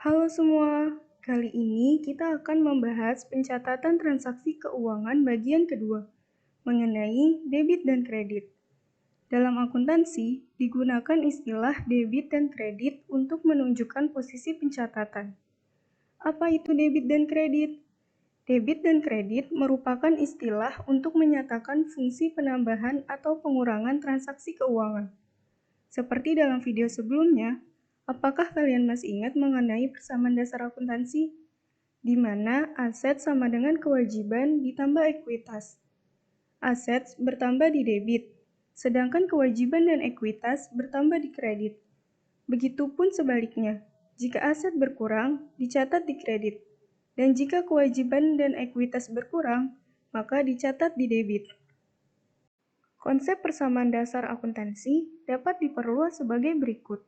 Halo semua, kali ini kita akan membahas pencatatan transaksi keuangan bagian kedua, mengenai debit dan kredit. Dalam akuntansi, digunakan istilah debit dan kredit untuk menunjukkan posisi pencatatan. Apa itu debit dan kredit? Debit dan kredit merupakan istilah untuk menyatakan fungsi penambahan atau pengurangan transaksi keuangan. Seperti dalam video sebelumnya, apakah kalian masih ingat mengenai persamaan dasar akuntansi? Di mana aset sama dengan kewajiban ditambah ekuitas. Aset bertambah di debit, sedangkan kewajiban dan ekuitas bertambah di kredit. Begitupun sebaliknya, jika aset berkurang, dicatat di kredit. Dan jika kewajiban dan ekuitas berkurang, maka dicatat di debit. Konsep persamaan dasar akuntansi dapat diperluas sebagai berikut.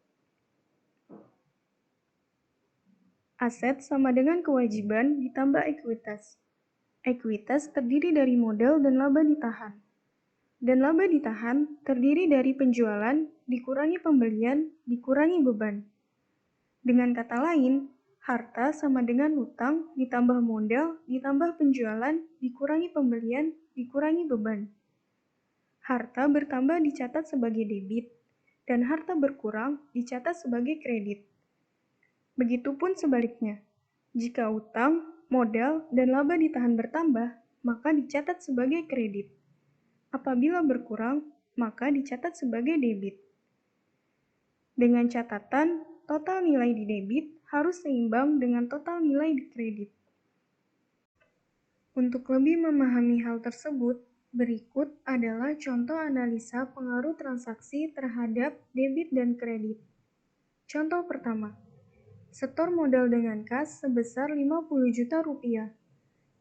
Aset sama dengan kewajiban ditambah ekuitas. Ekuitas terdiri dari modal dan laba ditahan. Dan laba ditahan terdiri dari penjualan dikurangi pembelian dikurangi beban. Dengan kata lain, harta sama dengan hutang ditambah modal ditambah penjualan dikurangi pembelian dikurangi beban. Harta bertambah dicatat sebagai debit, dan harta berkurang dicatat sebagai kredit. Begitupun sebaliknya, jika utang, modal, dan laba ditahan bertambah, maka dicatat sebagai kredit. Apabila berkurang, maka dicatat sebagai debit. Dengan catatan, total nilai di debit harus seimbang dengan total nilai di kredit. Untuk lebih memahami hal tersebut, berikut adalah contoh analisa pengaruh transaksi terhadap debit dan kredit. Contoh pertama, setor modal dengan kas sebesar 50 juta rupiah.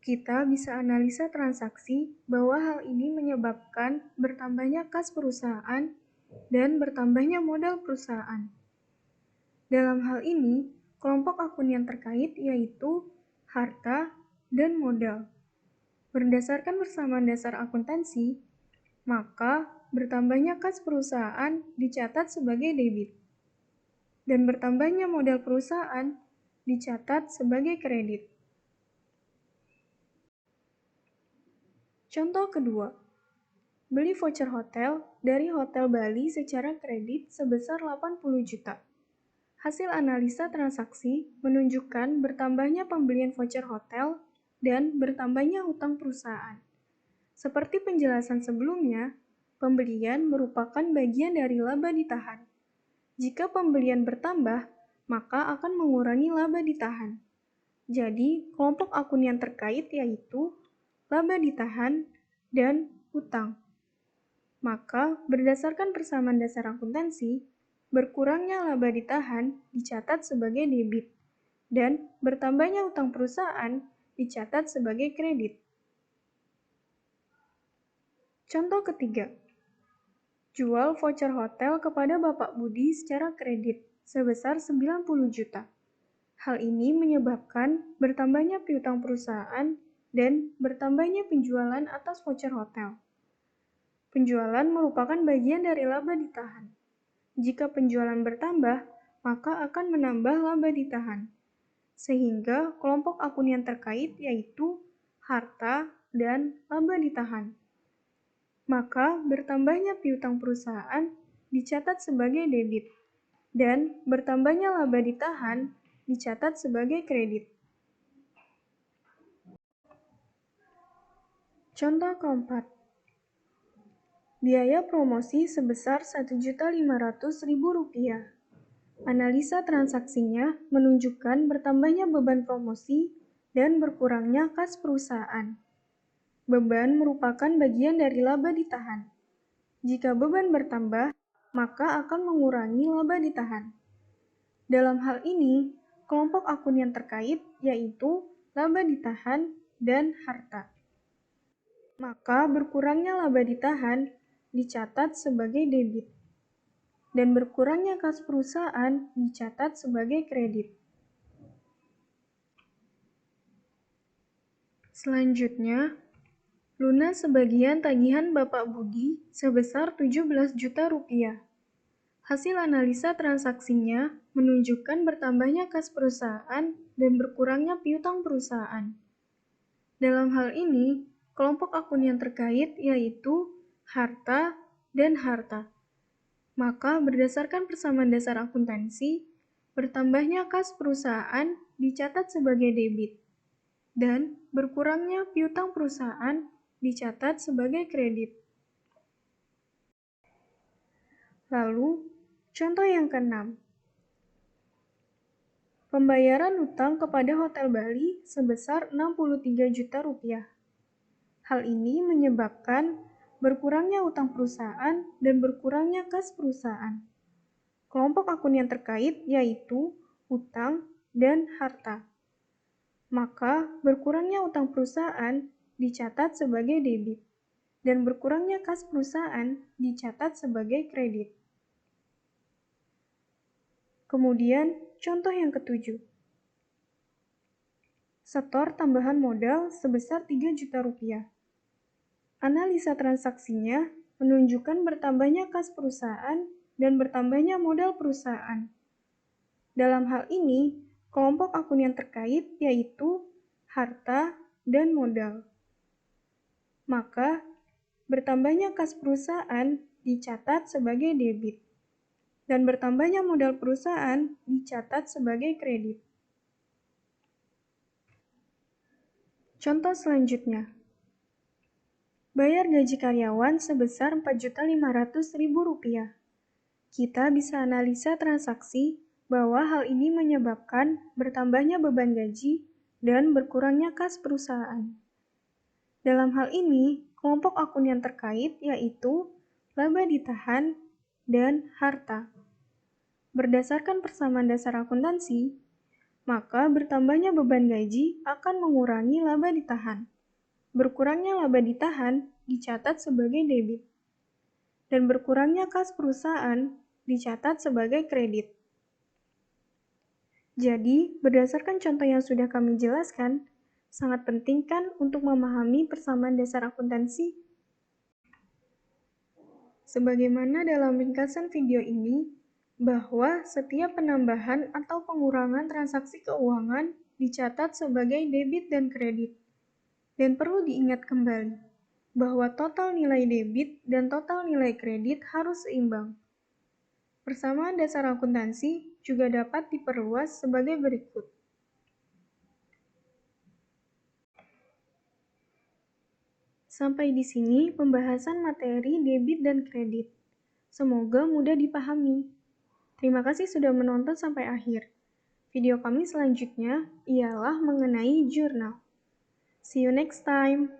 Kita bisa analisa transaksi bahwa hal ini menyebabkan bertambahnya kas perusahaan dan bertambahnya modal perusahaan. Dalam hal ini, kelompok akun yang terkait yaitu harta dan modal. Berdasarkan persamaan dasar akuntansi, maka bertambahnya kas perusahaan dicatat sebagai debit, dan bertambahnya modal perusahaan dicatat sebagai kredit. Contoh kedua, beli voucher hotel dari Hotel Bali secara kredit sebesar 80 juta. Hasil analisa transaksi menunjukkan bertambahnya pembelian voucher hotel dan bertambahnya hutang perusahaan. Seperti penjelasan sebelumnya, pembelian merupakan bagian dari laba ditahan. Jika pembelian bertambah, maka akan mengurangi laba ditahan. Jadi, kelompok akun yang terkait yaitu laba ditahan dan hutang. Maka, berdasarkan persamaan dasar akuntansi, berkurangnya laba ditahan dicatat sebagai debit, dan bertambahnya hutang perusahaan dicatat sebagai kredit. Contoh ketiga, jual voucher hotel kepada Bapak Budi secara kredit sebesar 90 juta. Hal ini menyebabkan bertambahnya piutang perusahaan dan bertambahnya penjualan atas voucher hotel. Penjualan merupakan bagian dari laba ditahan. Jika penjualan bertambah, maka akan menambah laba ditahan. Sehingga kelompok akun yang terkait yaitu harta dan laba ditahan. Maka bertambahnya piutang perusahaan dicatat sebagai debit, dan bertambahnya laba ditahan dicatat sebagai kredit. Contoh keempat, biaya promosi sebesar Rp1.500.000. Analisa transaksinya menunjukkan bertambahnya beban promosi dan berkurangnya kas perusahaan. Beban merupakan bagian dari laba ditahan. Jika beban bertambah, maka akan mengurangi laba ditahan. Dalam hal ini, kelompok akun yang terkait yaitu laba ditahan dan harta. Maka berkurangnya laba ditahan dicatat sebagai debit, dan berkurangnya kas perusahaan dicatat sebagai kredit. Selanjutnya, lunas sebagian tagihan Bapak Budi sebesar 17 juta rupiah. Hasil analisa transaksinya menunjukkan bertambahnya kas perusahaan dan berkurangnya piutang perusahaan. Dalam hal ini, kelompok akun yang terkait yaitu harta dan harta. Maka berdasarkan persamaan dasar akuntansi, bertambahnya kas perusahaan dicatat sebagai debit dan berkurangnya piutang perusahaan dicatat sebagai kredit. Lalu, contoh yang keenam. Pembayaran utang kepada Hotel Bali sebesar 63 juta rupiah. Hal ini menyebabkan berkurangnya utang perusahaan dan berkurangnya kas perusahaan. Kelompok akun yang terkait yaitu utang dan harta. Maka berkurangnya utang perusahaan dicatat sebagai debit dan berkurangnya kas perusahaan dicatat sebagai kredit. Kemudian, contoh yang ketujuh. Setor tambahan modal sebesar 3 juta rupiah. Analisa transaksinya menunjukkan bertambahnya kas perusahaan dan bertambahnya modal perusahaan. Dalam hal ini, kelompok akun yang terkait yaitu harta dan modal. Maka, bertambahnya kas perusahaan dicatat sebagai debit dan bertambahnya modal perusahaan dicatat sebagai kredit. Contoh selanjutnya. Bayar gaji karyawan sebesar Rp4.500.000. Kita bisa analisa transaksi bahwa hal ini menyebabkan bertambahnya beban gaji dan berkurangnya kas perusahaan. Dalam hal ini, kelompok akun yang terkait yaitu laba ditahan dan harta. Berdasarkan persamaan dasar akuntansi, maka bertambahnya beban gaji akan mengurangi laba ditahan. Berkurangnya laba ditahan dicatat sebagai debit, dan berkurangnya kas perusahaan dicatat sebagai kredit. Jadi, berdasarkan contoh yang sudah kami jelaskan, sangat penting kan untuk memahami persamaan dasar akuntansi? Sebagaimana dalam ringkasan video ini, bahwa setiap penambahan atau pengurangan transaksi keuangan dicatat sebagai debit dan kredit. Dan perlu diingat kembali, bahwa total nilai debit dan total nilai kredit harus seimbang. Persamaan dasar akuntansi juga dapat diperluas sebagai berikut. Sampai di sini pembahasan materi debit dan kredit. Semoga mudah dipahami. Terima kasih sudah menonton sampai akhir. Video kami selanjutnya ialah mengenai jurnal. See you next time.